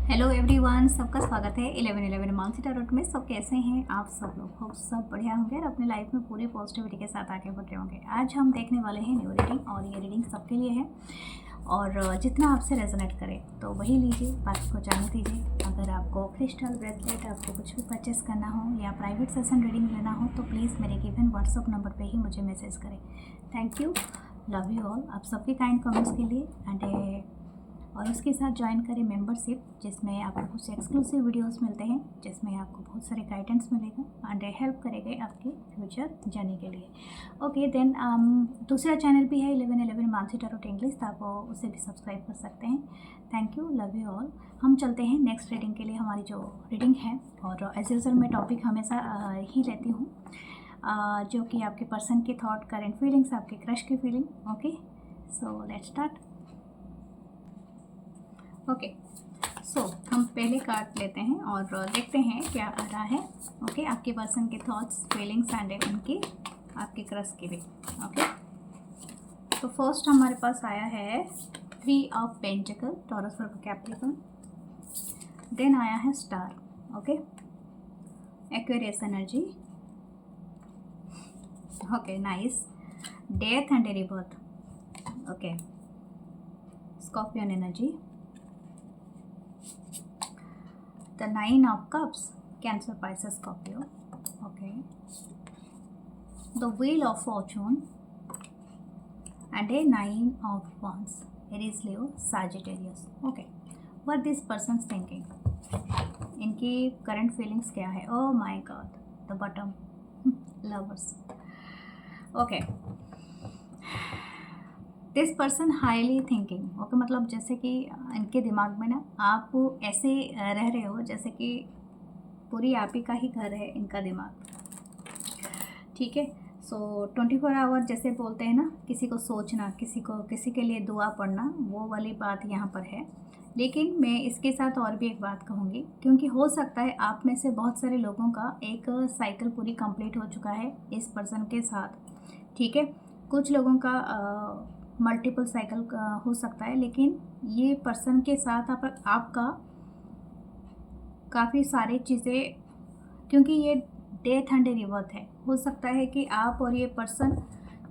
Hello everyone, सबका स्वागत है 11 मानसी टैरोट में। सब कैसे हैं आप सब लोग? हो सब बढ़िया होंगे और अपने लाइफ में पूरी पॉजिटिविटी के साथ आगे बढ़ रहे होंगे। आज हम देखने वाले हैं न्यू रीडिंग और ये रीडिंग सबके लिए है और जितना आपसे रेजोनेट करे तो वही लीजिए, बाकी को जाने दीजिए। अगर आपको क्रिस्टल ब्रेसलेट, आपको कुछ भी परचेस करना हो या प्राइवेट सेशन रीडिंग लेना हो तो प्लीज़ मेरे गिवन व्हाट्सअप नंबर पर ही मुझे मैसेज करें। Thank you, love you all. आप सबके काइंड कमेंट्स के लिए एंड और उसके साथ ज्वाइन करें मेंबरशिप, जिसमें आपको कुछ एक्सक्लूसिव वीडियोस मिलते हैं, जिसमें आपको बहुत सारे गाइडेंस मिलेगा एंड हेल्प करेगा आपके फ्यूचर जर्नी के लिए। ओके देन दूसरा चैनल भी है 11 मानसी टैरोट इंग्लिश, तो आप उसे भी सब्सक्राइब कर सकते हैं। Thank you, love you all. हम चलते हैं नेक्स्ट रीडिंग के लिए। हमारी जो रीडिंग है, और एज यूजुअल मैं टॉपिक हमेशा ही लेती हूँ जो कि आपके पर्सन के थॉट, करेंट फीलिंग्स, आपके क्रश की feeling. Okay so let's start. Okay so हम पहले कार्ड लेते हैं और देखते हैं क्या आ रहा है। ओके आपके पर्सन के थॉट्स, फीलिंग्स एंड उनकी आपके क्रश की भी। ओके तो फर्स्ट हमारे पास आया है 3 ऑफ पेंटिकल, टॉरस और कैप्रिकॉर्न। देन आया है star, okay, Aquarius energy, okay nice, death and rebirth, okay, scorpion energy, the 9 of cups, Cancer, Pisces, Scorpio, okay, the wheel of fortune and a 9 of wands, Aries, Leo, Sagittarius. Okay, what this person's thinking, इनकी current feelings क्या है? Oh my god, the bottom, lovers. Okay, this person highly thinking. Okay मतलब जैसे कि इनके दिमाग में ना आप ऐसे रह रहे हो जैसे कि पूरी आप ही का ही घर है इनका दिमाग, ठीक है। सो 24 आवर जैसे बोलते हैं ना, किसी को सोचना, किसी के लिए दुआ पढ़ना, वो वाली बात यहाँ पर है। लेकिन मैं इसके साथ और भी एक बात कहूँगी, क्योंकि हो सकता है आप में से बहुत सारे लोगों का एक साइकिल पूरी कंप्लीट हो चुका है इस पर्सन के साथ, ठीक है। कुछ लोगों का मल्टीपल साइकिल हो सकता है, लेकिन ये पर्सन के साथ आपका काफ़ी सारी चीज़ें, क्योंकि ये डेथ एंड रिबर्थ है, हो सकता है कि आप और ये पर्सन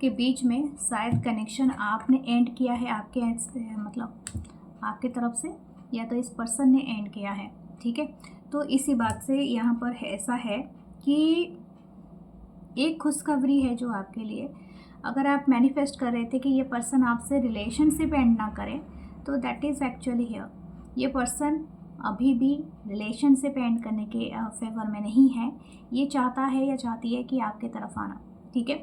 के बीच में शायद कनेक्शन आपने एंड किया है, आपके मतलब आपके तरफ से, या तो इस पर्सन ने एंड किया है, ठीक है। तो इसी बात से यहाँ पर ऐसा है कि एक खुशखबरी है जो आपके लिए, अगर आप मैनिफेस्ट कर रहे थे कि ये पर्सन आपसे रिलेशनशिप एंड ना करे, तो दैट इज़ एक्चुअली हियर। ये पर्सन अभी भी रिलेशनशिप एंड करने के फेवर में नहीं है। ये चाहता है या चाहती है कि आपके तरफ आना, ठीक है।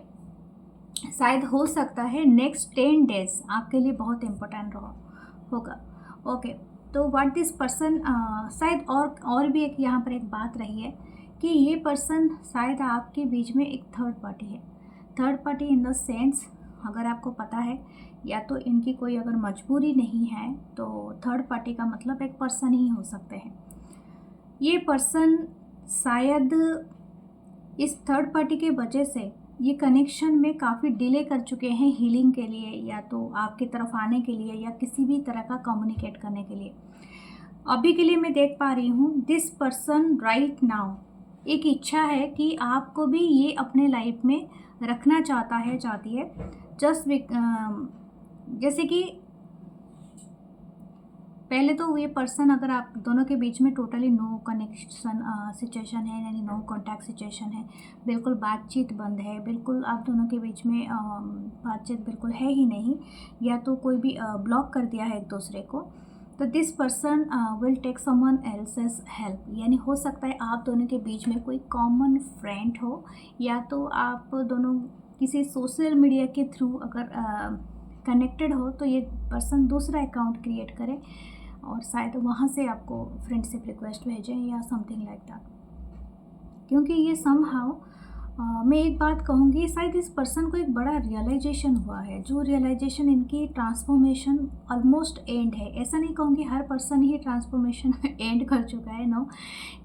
शायद हो सकता है नेक्स्ट 10 डेज आपके लिए बहुत इम्पोर्टेंट होगा। ओके तो व्हाट दिस पर्सन, शायद और भी एक यहाँ पर एक बात रही है कि ये पर्सन शायद आपके बीच में एक थर्ड पार्टी है। Third party in the sense, अगर आपको पता है, या तो इनकी कोई अगर मजबूरी नहीं है तो थर्ड पार्टी का मतलब एक पर्सन ही हो सकते हैं। ये पर्सन शायद इस थर्ड पार्टी के वजह से ये कनेक्शन में काफ़ी डिले कर चुके हैं हीलिंग के लिए, या तो आपकी तरफ आने के लिए, या किसी भी तरह का कम्युनिकेट करने के लिए। अभी के लिए मैं देख पा रही हूँ दिस पर्सन राइट नाउ एक इच्छा है कि आपको भी ये अपने लाइफ में रखना चाहता है, चाहती है। जस्ट जैसे कि पहले तो ये पर्सन, अगर आप दोनों के बीच में टोटली नो कनेक्शन सिचुएशन है, यानी नो कॉन्टैक्ट सिचुएशन है, बिल्कुल बातचीत बंद है, बिल्कुल आप दोनों के बीच में बातचीत बिल्कुल है ही नहीं, या तो कोई भी ब्लॉक कर दिया है एक दूसरे को, तो this person will take someone else's help. यानी हो सकता है आप दोनों के बीच में कोई कॉमन फ्रेंड हो, या तो आप दोनों किसी सोशल मीडिया के थ्रू अगर कनेक्टेड हो, तो ये पर्सन दूसरा अकाउंट क्रिएट करे और शायद वहाँ से आपको फ्रेंडशिप रिक्वेस्ट भेजें या समथिंग लाइक दैट, क्योंकि ये समहाउ मैं एक बात कहूँगी, शायद इस पर्सन को एक बड़ा रियलाइजेशन हुआ है, जो रियलाइजेशन इनकी ट्रांसफॉर्मेशन ऑलमोस्ट एंड है। ऐसा नहीं कहूँगी हर पर्सन ही ट्रांसफॉर्मेशन एंड कर चुका है, नो।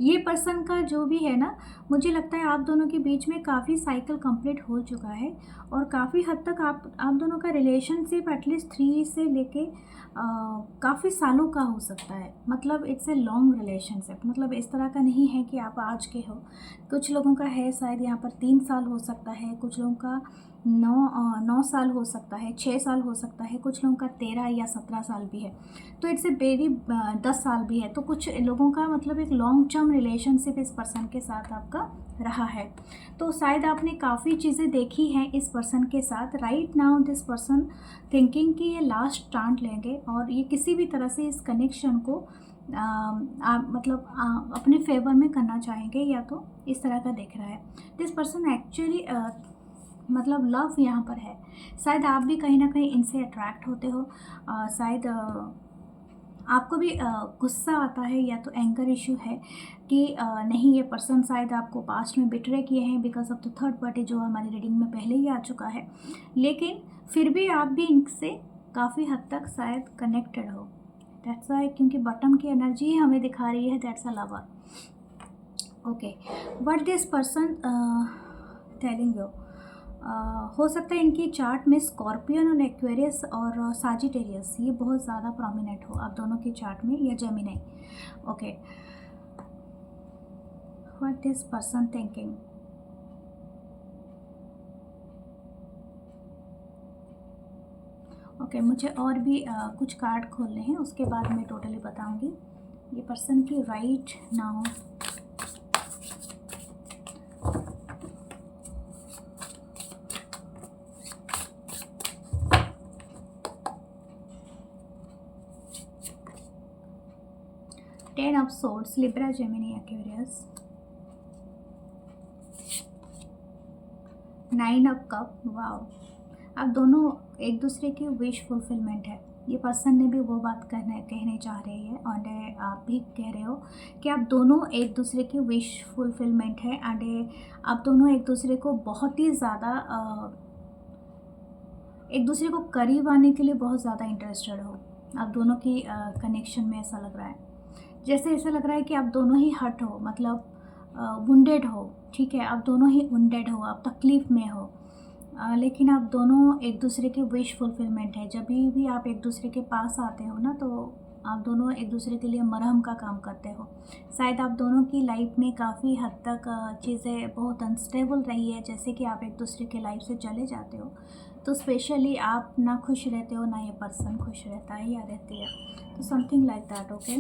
ये पर्सन का जो भी है ना, मुझे लगता है आप दोनों के बीच में काफ़ी साइकिल कंप्लीट हो चुका है और काफ़ी हद तक आप दोनों का रिलेशनशिप एटलीस्ट 3 से लेके काफ़ी सालों का हो सकता है। मतलब इट्स ए लॉन्ग रिलेशनशिप, मतलब इस तरह का नहीं है कि आप आज के हो। कुछ लोगों का है शायद यहाँ पर 3 साल हो सकता है, कुछ लोगों का 9 साल हो सकता है, 6 साल हो सकता है, कुछ लोगों का 13 या 17 साल भी है। तो इट्स ए वेरी 10 साल भी है। तो कुछ लोगों का मतलब एक लॉन्ग टर्म रिलेशनशिप इस पर्सन के साथ आपका रहा है। तो शायद आपने काफ़ी चीज़ें देखी हैं इस पर्सन के साथ। Right now this person thinking कि ये लास्ट स्टैंड लेंगे और ये किसी भी तरह से इस कनेक्शन को मतलब अपने फेवर में करना चाहेंगे, या तो इस तरह का दिख रहा है। दिस पर्सन एक्चुअली मतलब लव यहाँ पर है। शायद आप भी कहीं ना कहीं इनसे अट्रैक्ट होते हो। शायद आपको भी गुस्सा आता है या तो एंगर इशू है कि नहीं, ये पर्सन शायद आपको पास्ट में बिट्रे किए हैं because of the third party, जो हमारी रीडिंग में पहले ही आ चुका है। लेकिन फिर भी आप भी इनसे काफ़ी हद तक शायद कनेक्टेड हो। दैट्स वाई, क्योंकि बॉटम की एनर्जी ही हमें दिखा रही है, that's a lover. Okay, what this person telling you, हो सकता है इनकी चार्ट में स्कॉर्पियन और एक्वेरियस और साजिटेरियस ये बहुत ज़्यादा प्रोमिनेंट हो आप दोनों की चार्ट में, या Gemini. Okay, what this person thinking, okay, मुझे और भी कुछ कार्ड खोलने हैं, उसके बाद मैं टोटली बताऊंगी ये पर्सन की right now. Ten of swords, Libra, Gemini, Aquarius, 9 of cup. Wow, आप दोनों एक दूसरे की विश फुलफिलमेंट है। ये पर्सन ने भी वो बात कहने चाह रही है और आप भी कह रहे हो कि आप दोनों एक दूसरे की विश फुलफिलमेंट है एंड आप दोनों एक दूसरे को बहुत ही ज़्यादा एक दूसरे को करीब आने के लिए बहुत ज़्यादा इंटरेस्टेड हो। आप दोनों की कनेक्शन में ऐसा लग रहा है, जैसे ऐसा लग रहा है कि आप दोनों ही हर्ट हो, मतलब वुंडेड हो। ठीक है, आप दोनों ही वुंडेड हो, आप तकलीफ़ में हो, लेकिन आप दोनों एक दूसरे की विश फुलफिलमेंट है। जब भी आप एक दूसरे के पास आते हो ना, तो आप दोनों एक दूसरे के लिए मरहम का काम करते हो। शायद आप दोनों की लाइफ में काफ़ी हद तक चीज़ें बहुत अनस्टेबल रही है, जैसे कि आप एक दूसरे के लाइफ से चले जाते हो तो स्पेशली आप ना खुश रहते हो, ना ये पर्सन खुश रहता है या रहती है। तो समथिंग लाइक दैट। ओके,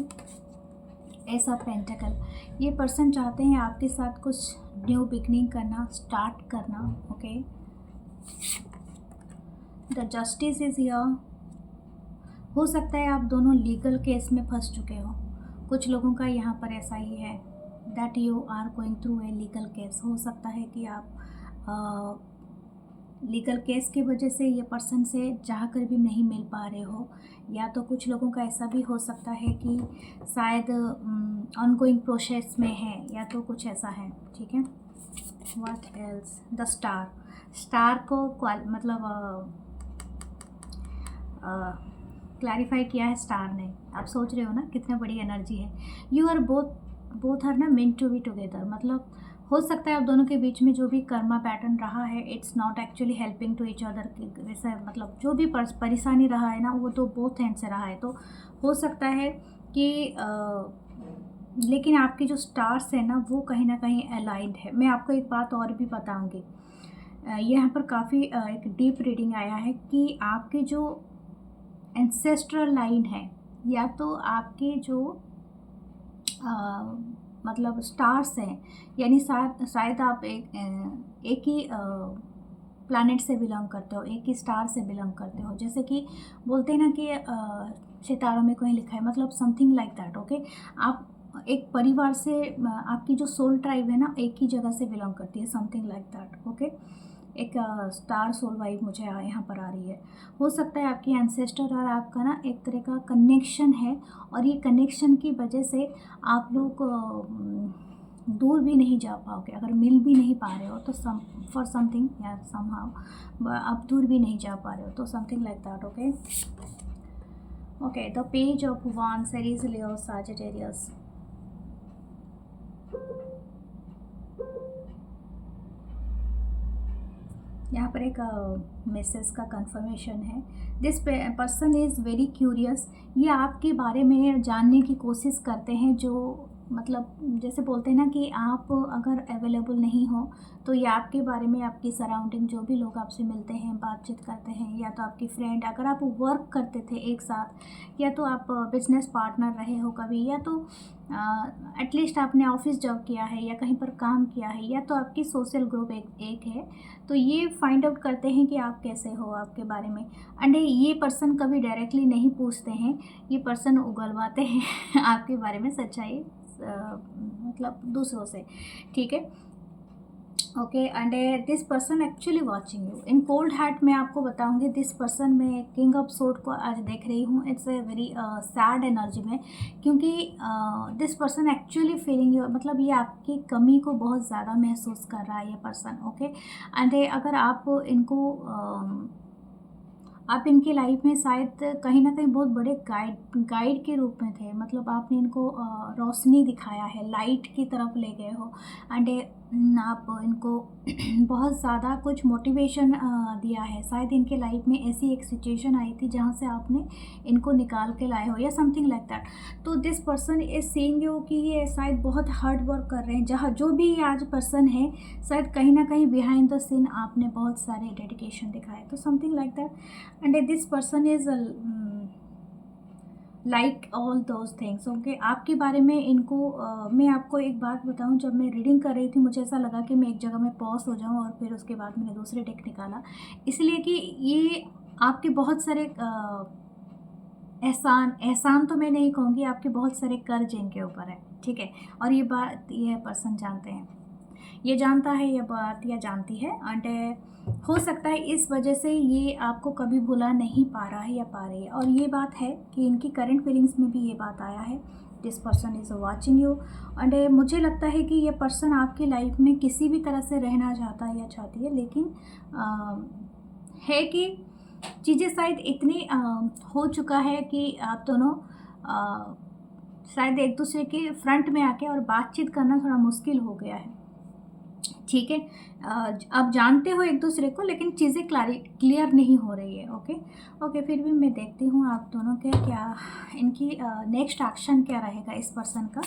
ऐसा पेंटिकल, ये पर्सन चाहते हैं आपके साथ कुछ न्यू बिगनिंग करना, स्टार्ट करना। Okay, the justice is here. हो सकता है आप दोनों लीगल केस में फंस चुके हो। कुछ लोगों का यहाँ पर ऐसा ही है that you are going through a legal case. हो सकता है कि आप लीगल केस की वजह से ये पर्सन से चाह कर भी नहीं मिल पा रहे हो, या तो कुछ लोगों का ऐसा भी हो सकता है कि शायद ऑनगोइंग प्रोसेस में है, या तो कुछ ऐसा है। ठीक है, what else, the star. Star को मतलब क्लैरिफाई किया है स्टार ने। आप सोच रहे हो ना कितनी बड़ी एनर्जी है। यू आर बोथ आर ना मेंट टू बी टुगेदर, मतलब हो सकता है आप दोनों के बीच में जो भी कर्मा पैटर्न रहा है, it's not actually helping to each other. वैसे मतलब जो भी परेशानी रहा है ना, वो तो बोथ एंड से रहा है। तो हो सकता है कि लेकिन आपकी जो स्टार्स है ना, वो कहीं ना कहीं अलाइंड है। मैं आपको एक बात और भी बताऊंगी। यहाँ पर काफ़ी एक डीप रीडिंग आया है कि आपके जो एंसेस्ट्रल लाइन है, या तो आपके जो मतलब स्टार्स हैं, यानी शायद आप एक ही प्लैनेट से बिलोंग करते हो, एक ही स्टार से बिलोंग करते हो। जैसे कि बोलते हैं ना कि सितारों में कहीं लिखा है, मतलब समथिंग लाइक दैट। ओके, आप एक परिवार से आपकी जो सोल ट्राइब है ना, एक ही जगह से बिलोंग करती है, समथिंग लाइक दैट। ओके, एक स्टार सोल वाइब मुझे यहाँ पर आ रही है। हो सकता है आपकी एंसेस्टर और आपका ना एक तरह का कनेक्शन है, और ये कनेक्शन की वजह से आप लोग दूर भी नहीं जा पाओगे, अगर मिल भी नहीं पा रहे हो तो फॉर समथिंग या समहाउ आप दूर भी नहीं जा पा रहे हो, तो something like that. Okay okay, the page of wands, Aries, Leo, Sagittarius. यहाँ पर एक मैसेज का कंफर्मेशन है। This person is very curious. ये आपके बारे में जानने की कोशिश करते हैं, जो मतलब जैसे बोलते हैं ना कि आप अगर अवेलेबल नहीं हो तो ये आपके बारे में, आपकी सराउंडिंग जो भी लोग आपसे मिलते हैं, बातचीत करते हैं, या तो आपकी फ्रेंड, अगर आप वर्क करते थे एक साथ, या तो आप बिजनेस पार्टनर रहे हो कभी, या तो एटलीस्ट आपने ऑफिस जॉब किया है या कहीं पर काम किया है, या तो आपकी सोशल ग्रुप एक है, तो ये फाइंड आउट करते हैं कि आप कैसे हो, आपके बारे में। एंड ये पर्सन कभी डायरेक्टली नहीं पूछते हैं, ये पर्सन उगलवाते हैं आपके बारे में सच्चाई, मतलब दूसरों से, ठीक है। Okay, and this person actually watching you in cold heart. मैं आपको बताऊंगी दिस पर्सन, मैं किंग ऑफ सोर्ड को आज देख रही हूँ, it's a very sad energy में, क्योंकि this person actually feeling you, मतलब ये आपकी कमी को बहुत ज़्यादा महसूस कर रहा है ये पर्सन। ओके, एंड अगर आप इनकी लाइफ में शायद कहीं ना कहीं बहुत बड़े गाइड के रूप में थे, मतलब आपने इनको रोशनी दिखाया है, लाइट की तरफ ले गए हो, एंड आप इनको बहुत ज़्यादा कुछ मोटिवेशन दिया है। शायद इनके लाइफ में ऐसी एक सिचुएशन आई थी जहाँ से आपने इनको निकाल के लाए हो, या समथिंग लाइक दैट। तो this person is seeing you कि ये शायद बहुत हार्ड वर्क कर रहे हैं, जहाँ जो भी आज पर्सन है, शायद कहीं ना कहीं बिहाइंड द सीन आपने बहुत सारे डेडिकेशन दिखाए, तो something like that. And this person is like all those things. Okay, आपके बारे में इनको मैं आपको एक बात बताऊं, जब मैं रीडिंग कर रही थी मुझे ऐसा लगा कि मैं एक जगह में पॉज हो जाऊं, और फिर उसके बाद मैंने दूसरे डेक निकाला, इसलिए कि ये आपके बहुत सारे एहसान तो मैं नहीं कहूँगी, आपके बहुत सारे कर्ज इनके ऊपर है, ठीक है। और ये बात ये पर्सन जानते हैं, ये जानता है ये बात, या जानती है, एंड हो सकता है इस वजह से ये आपको कभी भुला नहीं पा रहा है या पा रही है। और ये बात है कि इनकी करंट फीलिंग्स में भी ये बात आया है, this person is watching you, and मुझे लगता है कि ये पर्सन आपकी लाइफ में किसी भी तरह से रहना चाहता है या चाहती है, लेकिन है कि चीज़ें शायद इतनी हो चुका है कि आप दोनों शायद एक दूसरे के फ्रंट में आके और बातचीत करना थोड़ा मुश्किल हो गया है, ठीक है। आप जानते हो एक दूसरे को, लेकिन चीज़ें क्लियर नहीं हो रही है। ओके ओके, फिर भी मैं देखती हूँ आप दोनों के क्या इनकी नेक्स्ट एक्शन क्या रहेगा इस पर्सन का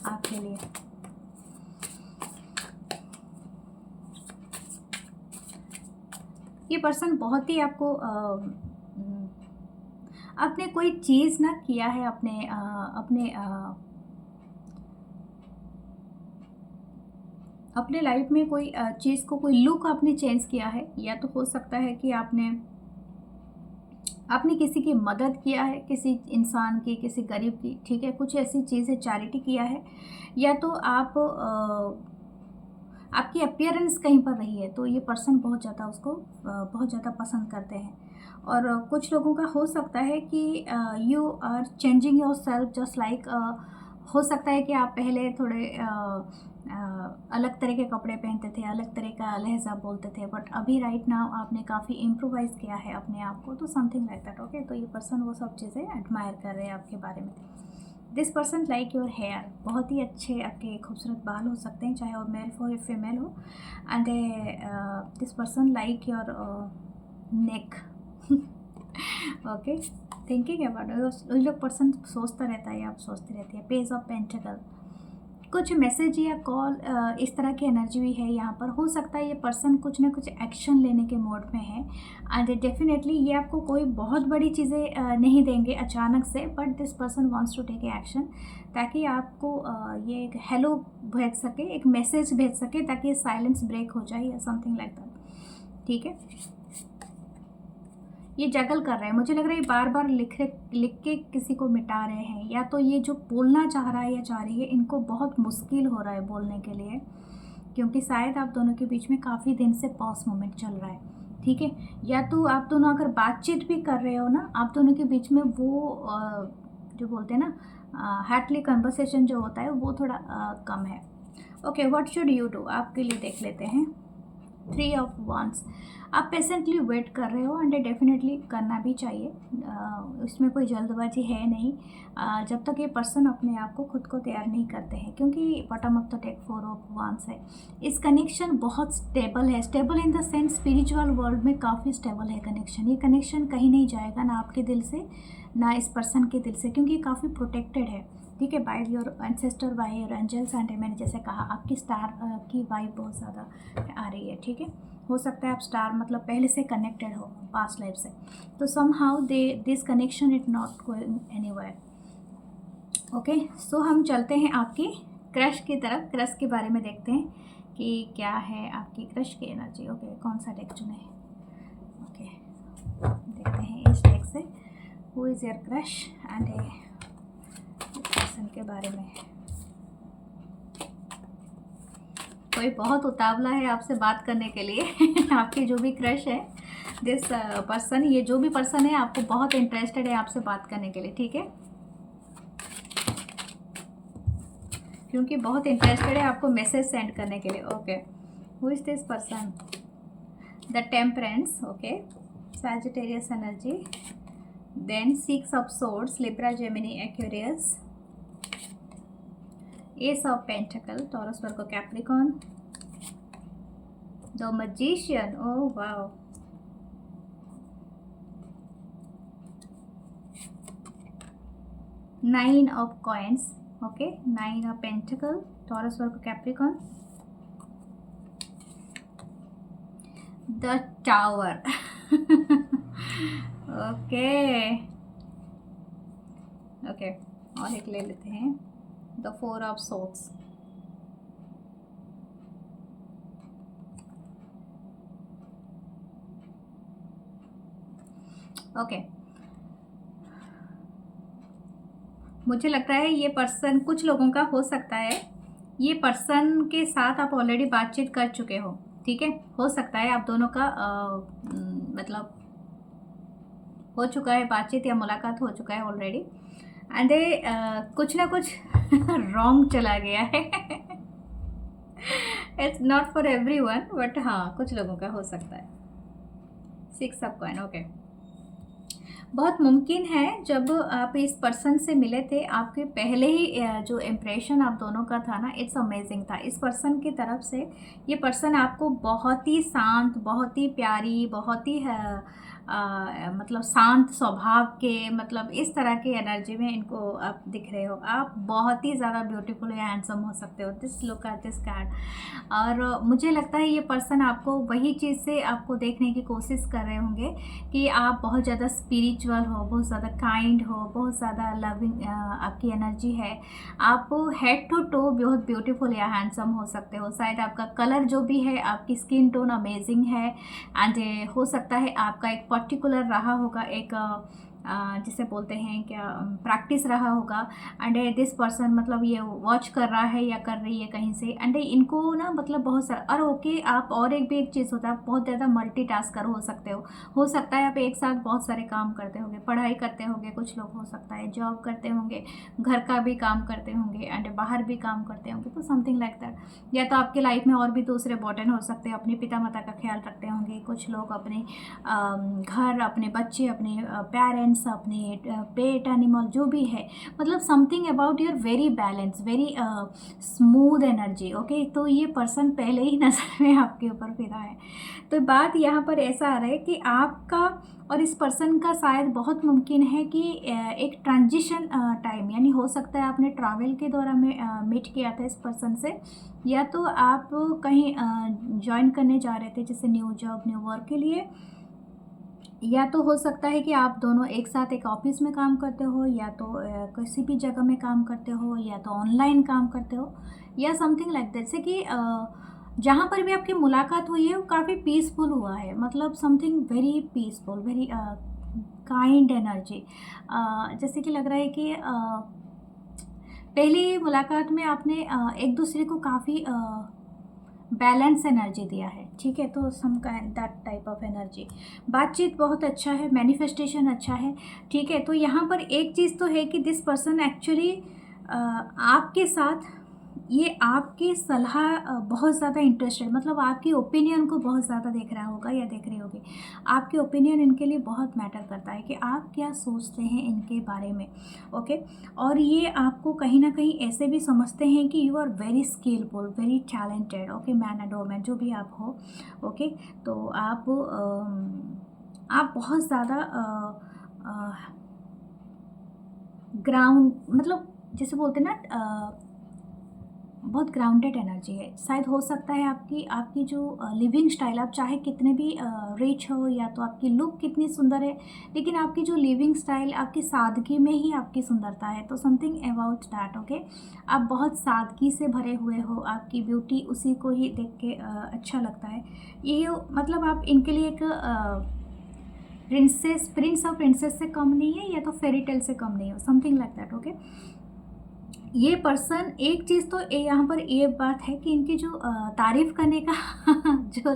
आपके लिए। ये पर्सन बहुत ही आपको आपने कोई चीज़ ना किया है, अपने लाइफ में कोई चीज़ को, कोई लुक आपने चेंज किया है, या तो हो सकता है कि आपने किसी की मदद किया है, किसी इंसान की, किसी गरीब की, ठीक है, कुछ ऐसी चीज़ है, चैरिटी किया है, या तो आपकी अपीयरेंस कहीं पर रही है, तो ये पर्सन बहुत ज़्यादा उसको बहुत ज़्यादा पसंद करते हैं। और कुछ लोगों का हो सकता है कि you are changing yourself just like, हो सकता है कि आप पहले थोड़े अलग तरह के कपड़े पहनते थे, अलग तरह का लहजा बोलते थे, बट अभी राइट नाउ आपने काफ़ी इम्प्रोवाइज़ किया है अपने आप को, तो समथिंग लाइक दैट। ओके, तो ये पर्सन वो सब चीज़ें एडमायर कर रहे हैं आपके बारे में। This person like your hair, बहुत ही अच्छे आपके खूबसूरत बाल हो सकते हैं, चाहे वो मेल हो या फीमेल हो, and this person like your neck. Okay, thinking about, उन लोग पर्सन सोचता रहता है, आप सोचते रहती है। पेज ऑफ पेंटिकल, कुछ मैसेज या कॉल इस तरह की एनर्जी भी है यहाँ पर। हो सकता है ये पर्सन कुछ ना कुछ एक्शन लेने के मोड में है, एंड डेफिनेटली ये आपको कोई बहुत बड़ी चीज़ें नहीं देंगे अचानक से, but this person wants to take action, ताकि आपको ये एक हेलो भेज सके, एक मैसेज भेज सके, ताकि साइलेंस ब्रेक हो जाए या समथिंग लाइक दैट, ठीक है। ये जगल कर रहे हैं, मुझे लग रहा है बार बार लिख के किसी को मिटा रहे हैं, या तो ये जो बोलना चाह रहा है या चाह रही है, इनको बहुत मुश्किल हो रहा है बोलने के लिए, क्योंकि शायद आप दोनों के बीच में काफ़ी दिन से पॉज मोमेंट चल रहा है, ठीक है। या तो आप दोनों अगर बातचीत भी कर रहे हो ना, आप दोनों के बीच में वो जो बोलते हैं ना हार्टली कन्वर्सेशन जो होता है वो थोड़ा कम है। Okay, what should you do, आपके लिए देख लेते हैं। 3 ऑफ वांड्स, आप पेशेंटली वेट कर रहे हो एंड डेफिनेटली करना भी चाहिए, इसमें कोई जल्दबाजी है नहीं, जब तक ये पर्सन अपने आप को खुद को तैयार नहीं करते हैं, क्योंकि bottom of the deck 4 of wands है। इस कनेक्शन बहुत स्टेबल है, stable in the sense spiritual world में काफ़ी स्टेबल है कनेक्शन। ये कनेक्शन कहीं नहीं जाएगा, ना आपके दिल से ना इस पर्सन के दिल से, क्योंकि काफ़ी प्रोटेक्टेड है, ठीक है, by your ancestor, by your angels and मैंने जैसे कहा आपकी स्टार की वाइब बहुत ज़्यादा आ रही है, ठीक है। हो सकता है आप स्टार मतलब पहले से कनेक्टेड हो पास्ट लाइफ से, तो somehow this connection it not going anywhere. Okay, so हम चलते हैं आपकी क्रश की तरफ, क्रश के बारे में देखते हैं कि क्या है आपकी क्रश की एनर्जी। ओके, कौन सा डेक चुने, ओके देखते हैं इस डेक से who is your crush and person के बारे में। कोई बहुत उतावला है आपसे बात करने के लिए आपकी जो भी क्रश है, दिस पर्सन, ये जो भी पर्सन है आपको बहुत इंटरेस्टेड है आपसे बात करने के लिए, ठीक है, क्योंकि बहुत इंटरेस्टेड है आपको मैसेज सेंड करने के लिए। Okay, who is this person, the temperance, okay, Sagittarius energy, then 6 of swords, Libra, Gemini, Aquarius, ace of pentacle, Taurus, Virgo, Capricorn, the magician, oh wow, nine of coins, okay, 9 of pentacle, Taurus, Virgo, Capricorn, the tower okay okay, और एक ले लेते हैं, the 4 of swords, okay. मुझे लगता है ये person कुछ लोगों का हो सकता है, ये पर्सन के साथ आप ऑलरेडी बातचीत कर चुके हो, ठीक है, हो सकता है आप दोनों का मतलब हो चुका है बातचीत या मुलाकात हो चुका है ऑलरेडी, एंड कुछ ना कुछ रॉन्ग चला गया है it's not for everyone, but हाँ कुछ लोगों का हो सकता है। 6 ऑफ कॉइन, ओके, बहुत मुमकिन है जब आप इस पर्सन से मिले थे, आपके पहले ही जो इम्प्रेशन आप दोनों का था ना, इट्स अमेजिंग था। इस पर्सन की तरफ से ये पर्सन आपको बहुत ही शांत, बहुत ही प्यारी, बहुत ही मतलब शांत स्वभाव के, मतलब इस तरह की एनर्जी में इनको आप दिख रहे हो। आप बहुत ही ज़्यादा ब्यूटीफुल या हैंडसम हो सकते हो, this look at this card. और मुझे लगता है ये पर्सन आपको वही चीज़ से आपको देखने की कोशिश कर रहे होंगे कि आप बहुत ज़्यादा स्पिरिचुअल हो, बहुत ज़्यादा काइंड हो, बहुत ज़्यादा लविंग आपकी एनर्जी है, आप हेड टू टो बहुत ब्यूटीफुल या हैंडसम हो सकते हो। शायद आपका कलर जो भी है, आपकी स्किन टोन अमेजिंग है, एंड हो सकता है आपका एक पर्टिकुलर रहा होगा, एक जिसे बोलते हैं क्या, प्रैक्टिस रहा होगा, एंड दिस पर्सन मतलब ये वॉच कर रहा है या कर रही है कहीं से, एंड इनको ना मतलब बहुत सारा, और ओके आप और एक भी एक चीज़ होता है, आप बहुत ज़्यादा मल्टीटास्कर हो सकते हो सकता है आप एक साथ बहुत सारे काम करते होंगे, पढ़ाई करते होंगे, कुछ लोग हो सकता है जॉब करते होंगे, घर का भी काम करते होंगे, एंड बाहर भी काम करते होंगे, तो समथिंग लाइक दैट। या तो आपके लाइफ में और भी दूसरे इंपॉर्टेंट हो सकते हैं, अपने पिता माता का ख्याल रखते होंगे कुछ लोग, अपने घर, अपने बच्चे, अपने पेरेंट्स, अपने पेट एनिमल जो भी है, मतलब something about your very balance, very smooth energy, okay. तो ये पर्सन पहले ही नज़र में आपके ऊपर फिरा है। तो बात यहाँ पर ऐसा आ रहा है कि आपका और इस पर्सन का शायद बहुत मुमकिन है कि एक ट्रांजिशन टाइम, यानी हो सकता है आपने ट्रैवल के दौरान में मीट किया था इस पर्सन से, या तो आप कहीं ज्वाइन करने जा रहे थे जैसे न्यू जॉब, न्यू वर्क के लिए, या तो हो सकता है कि आप दोनों एक साथ एक ऑफिस में काम करते हो, या तो किसी भी जगह में काम करते हो, या तो ऑनलाइन काम करते हो, या समथिंग लाइक दैट। जैसे कि जहाँ पर भी आपकी मुलाकात हुई है वो काफ़ी पीसफुल हुआ है, मतलब something very peaceful, very kind energy. जैसे कि लग रहा है कि पहली मुलाकात में आपने एक दूसरे को काफ़ी बैलेंस एनर्जी दिया है, ठीक है, तो some kind that type of energy. बातचीत बहुत अच्छा है, मैनिफेस्टेशन अच्छा है, ठीक है। तो यहाँ पर एक चीज़ तो है कि दिस पर्सन एक्चुअली आपके साथ ये आपकी सलाह बहुत ज़्यादा इंटरेस्टेड, मतलब आपकी ओपिनियन को बहुत ज़्यादा देख रहा होगा या देख रही होगी। आपकी ओपिनियन इनके लिए बहुत मैटर करता है कि आप क्या सोचते हैं इनके बारे में। ओके, और ये आपको कहीं ना कहीं ऐसे भी समझते हैं कि you are very skilful, very talented. Okay, man and women जो भी आप हो। ओके, तो आप बहुत ज़्यादा ग्राउंड, मतलब जैसे बोलते हैं ना, बहुत ग्राउंडेड एनर्जी है। शायद हो सकता है आपकी आपकी जो लिविंग स्टाइल, आप चाहे कितने भी रिच हो या तो आपकी लुक कितनी सुंदर है, लेकिन आपकी जो लिविंग स्टाइल, आपकी सादगी में ही आपकी सुंदरता है। तो समथिंग अबाउट दैट। ओके, आप बहुत सादगी से भरे हुए हो, आपकी ब्यूटी उसी को ही देख के अच्छा लगता है। ये मतलब आप इनके लिए एक प्रिंस और प्रिंसेस से कम नहीं है, या तो फेरी टेल से कम नहीं हो, समथिंग लाइक दैट। ओके, ये पर्सन, एक चीज़ तो यहाँ पर ये बात है कि इनकी जो तारीफ़ करने का जो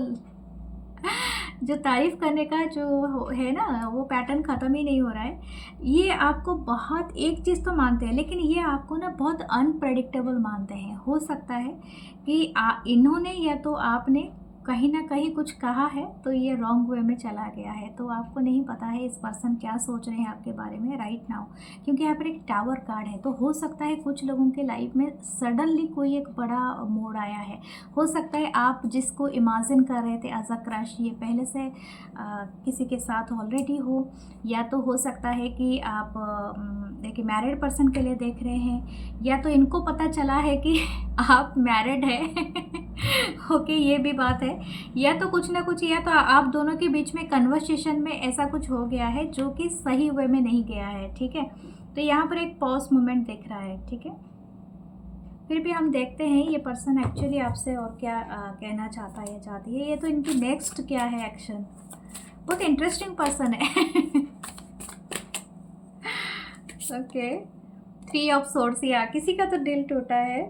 जो तारीफ़ करने का जो है ना, वो पैटर्न ख़त्म ही नहीं हो रहा है। ये आपको बहुत, एक चीज़ तो मानते हैं, लेकिन ये आपको ना बहुत अनप्रेडिक्टेबल मानते हैं। हो सकता है कि इन्होंने या तो आपने कहीं ना कहीं कुछ कहा है तो ये रॉन्ग वे में चला गया है, तो आपको नहीं पता है इस पर्सन क्या सोच रहे हैं आपके बारे में राइट नाउ। क्योंकि यहाँ पर एक टावर कार्ड है, तो हो सकता है कुछ लोगों के लाइफ में सडनली कोई एक बड़ा मोड़ आया है। हो सकता है आप जिसको इमेजिन कर रहे थे एज अ क्रश, ये पहले से किसी के साथ ऑलरेडी हो, या तो हो सकता है कि आप एक मैरिड पर्सन के लिए देख रहे हैं, या तो इनको पता चला है कि आप मैरिड है। ओके, ये भी बात है। या तो कुछ ना कुछ, या तो आप दोनों के बीच में कन्वर्सेशन में ऐसा कुछ हो गया है जो कि सही वे में नहीं गया है। ठीक है, तो यहाँ पर एक पॉज मोमेंट दिख रहा है। ठीक है, फिर भी हम देखते हैं ये पर्सन एक्चुअली आपसे और क्या कहना चाहता है या चाहती है। ये तो इनकी नेक्स्ट क्या है एक्शन, बहुत इंटरेस्टिंग पर्सन है। ओके, 3 ऑफ सोर्ड्स, या किसी का तो दिल टूटा है।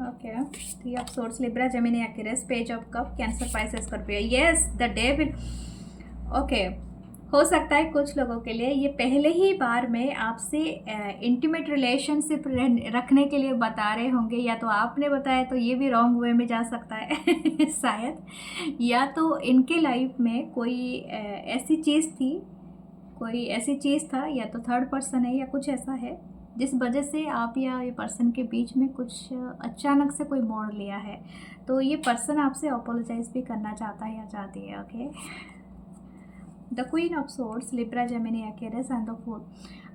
Okay, 3 of swords, Libra, Gemini, Aquarius, page of cup, cancer, Pisces, Scorpio. Yes, the devil. Okay, हो सकता है कुछ लोगों के लिए ये पहले ही बार में आपसे इंटीमेट रिलेशनशिप रखने के लिए बता रहे होंगे, या तो आपने बताया, तो ये भी रॉन्ग वे में जा सकता है शायद। या तो इनके लाइफ में कोई ऐसी चीज़ थी, कोई ऐसी चीज़ था, या तो थर्ड पर्सन है या कुछ ऐसा है जिस वजह से आप या ये पर्सन के बीच में कुछ अचानक से कोई मोड़ लिया है। तो ये पर्सन आपसे अपोलोजाइज भी करना चाहता है या चाहती है। Okay, the queen of swords, Libra, Gemini, Aquarius and the fool.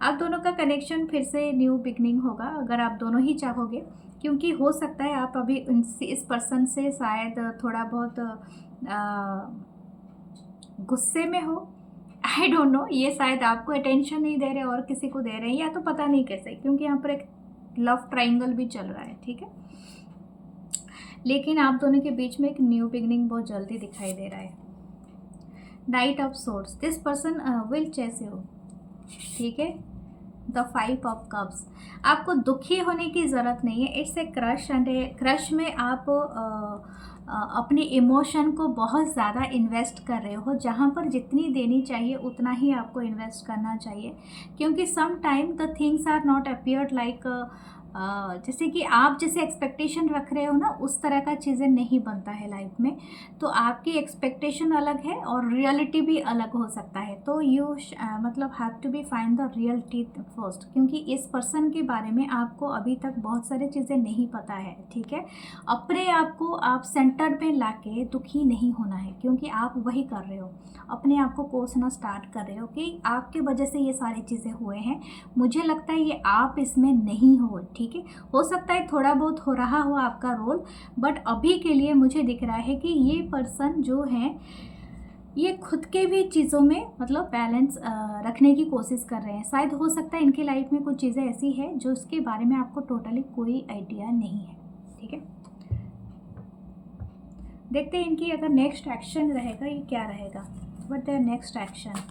आप दोनों का कनेक्शन फिर से न्यू बिगनिंग होगा अगर आप दोनों ही चाहोगे, क्योंकि हो सकता है आप अभी इस पर्सन से शायद थोड़ा बहुत गुस्से में हो। आई डोंट नो, ये शायद आपको अटेंशन नहीं दे रहे और किसी को दे रहे हैं, या तो पता नहीं कैसे, क्योंकि यहाँ पर एक लव ट्राइंगल भी चल रहा है। ठीक है, लेकिन आप दोनों के बीच में एक न्यू बिगनिंग बहुत जल्दी दिखाई दे रहा है। Knight of swords, this person will chase you. ठीक है, द 5 ऑफ कप्स, आपको दुखी होने की ज़रूरत नहीं है। It's a crush, and crush में आप अपने इमोशन को बहुत ज़्यादा इन्वेस्ट कर रहे हो। जहाँ पर जितनी देनी चाहिए उतना ही आपको इन्वेस्ट करना चाहिए, क्योंकि some time the things are not appeared like, जैसे कि आप जैसे एक्सपेक्टेशन रख रहे हो ना, उस तरह का चीज़ें नहीं बनता है लाइफ में। तो आपकी एक्सपेक्टेशन अलग है और रियलिटी भी अलग हो सकता है। तो यू मतलब have to be find the reality first, क्योंकि इस पर्सन के बारे में आपको अभी तक बहुत सारी चीज़ें नहीं पता है। ठीक है, अपने आप को आप सेंटर पे लाके दुखी नहीं होना है, क्योंकि आप वही कर रहे हो, अपने आप को कोसना स्टार्ट कर रहे हो कि आपके वजह से ये सारी चीज़ें हुए हैं। मुझे लगता है ये आप इसमें नहीं हो। ठीक है, हो सकता है थोड़ा बहुत हो रहा हो आपका रोल, बट अभी के लिए मुझे दिख रहा है कि ये पर्सन जो है ये खुद के भी चीज़ों में मतलब बैलेंस रखने की कोशिश कर रहे हैं। शायद हो सकता है इनकी लाइफ में कुछ चीज़ें ऐसी है जो उसके बारे में आपको टोटली कोई आइडिया नहीं है। ठीक है, देखते हैं इनकी अगर नेक्स्ट एक्शन रहेगा ये क्या रहेगा। What their next action.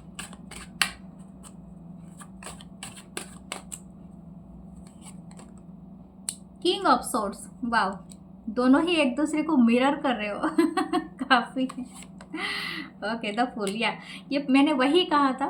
King of swords, wow, दोनों ही एक दूसरे को मिरर कर रहे हो। काफ़ी। ओके, द फूल, या ये मैंने वही कहा था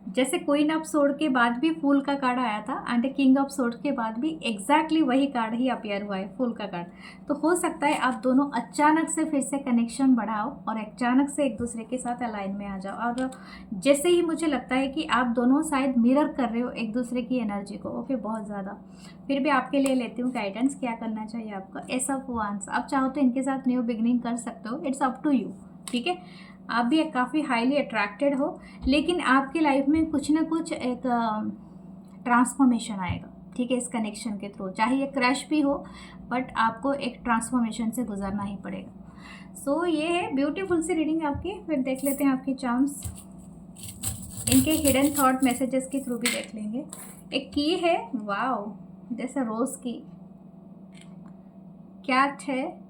जैसे क्वीन ऑफ सोर्ड के बाद भी फूल का कार्ड आया था एंड किंग ऑफ सोर्ड के बाद भी एग्जैक्टली वही कार्ड ही अपीयर हुआ है, फूल का कार्ड। तो हो सकता है आप दोनों अचानक से फिर से कनेक्शन बढ़ाओ और अचानक से एक दूसरे के साथ अलाइन में आ जाओ। और जैसे ही मुझे लगता है कि आप दोनों शायद मिरर कर रहे हो एक दूसरे की एनर्जी को, ओके, बहुत ज़्यादा। फिर भी आपके लिए लेती हूँ गाइडेंस, क्या करना चाहिए आपका। एस ऑफ वांस, आप चाहो तो इनके साथ न्यू बिगनिंग कर सकते हो, इट्स अप टू यू, ठीक है। आप भी काफ़ी हाईली अट्रैक्टेड हो, लेकिन आपकी लाइफ में कुछ ना कुछ एक ट्रांसफॉर्मेशन आएगा, ठीक है, इस कनेक्शन के थ्रू। चाहे ये क्रश भी हो, बट आपको एक ट्रांसफॉर्मेशन से गुजरना ही पड़ेगा। सो ये है ब्यूटीफुल सी रीडिंग आपकी। फिर देख लेते हैं आपकी चार्म्स, इनके हिडन थॉट मैसेजेस के थ्रू भी देख लेंगे। एक की है, वाओ, जैसे रोज़ की। कैट है,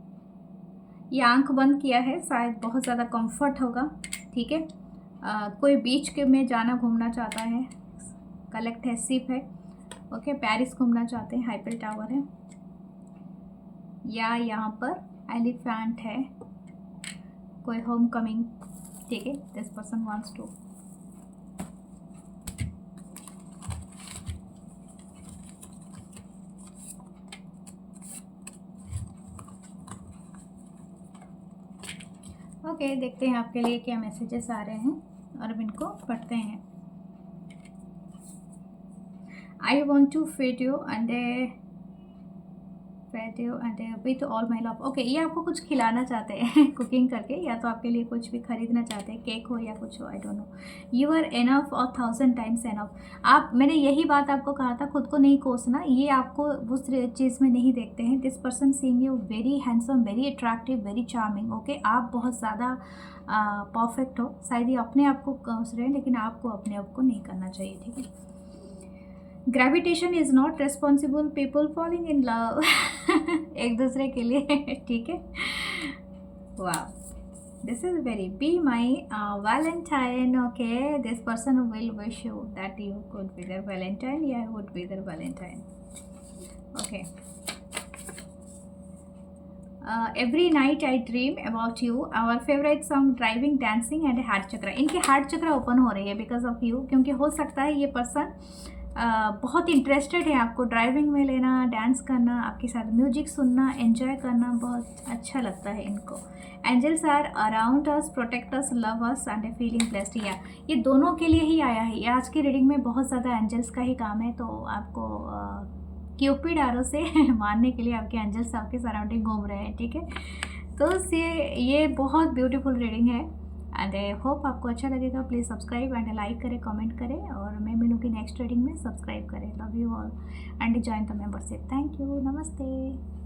ये आंख बंद किया है, शायद बहुत ज़्यादा कंफर्ट होगा, ठीक है। कोई बीच के में जाना घूमना चाहता है। कलेक्ट है, सिप है, ओके। पेरिस घूमना चाहते हैं, हाइफिल टावर है, या यहाँ पर एलिफेंट है, कोई होम कमिंग, ठीक है। This person wants to, okay. देखते हैं आपके लिए क्या मैसेजेस आ रहे हैं और अब इनको पढ़ते हैं। I want to feed you and with all my love, okay. ये आपको कुछ खिलाना चाहते हैं कुकिंग करके, या तो आपके लिए कुछ भी खरीदना चाहते हैं, केक हो या कुछ हो, I don't know. You are enough और 1000 टाइम्स एनफ। आप, मैंने यही बात आपको कहा था, खुद को नहीं कोसना, ये आपको उस चीज़ में नहीं देखते हैं। This person seeing you very handsome, very attractive, very charming, okay. आप बहुत ज़्यादा परफेक्ट हो, शायद ये अपने आप को कोस रहे हैं, लेकिन आपको अपने आप को नहीं करना चाहिए, ठीक है। Gravitation is not responsible, people falling in love एक दूसरे के लिए, ठीक है। वाह, this is very, be my valentine, okay. This person will wish you that you could be their valentine, या would be their valentine, okay. Every night I dream about you, our favourite song, driving, dancing and heart chakra. इनके heart चक्रा open हो रही है because of you, क्योंकि हो सकता है ये पर्सन बहुत इंटरेस्टेड है आपको ड्राइविंग में लेना, डांस करना, आपके साथ म्यूजिक सुनना, एंजॉय करना बहुत अच्छा लगता है इनको। Angels are around us, protect us, love us and feeling blessed, या ये दोनों के लिए ही आया है। ये आज की रीडिंग में बहुत ज़्यादा एंजल्स का ही काम है, तो आपको क्यूपिड एरो से मारने के लिए आपके एंजल्स आपके सराउंडिंग घूम रहे हैं, ठीक है। तो ये बहुत ब्यूटीफुल रीडिंग है एंड आई होप आपको अच्छा लगेगा। प्लीज़ सब्सक्राइब एंड लाइक करें, कमेंट करें, और मैं मिलूँगी नेक्स्ट रीडिंग में। सब्सक्राइब करें, love you all and join the membership. Thank you, नमस्ते।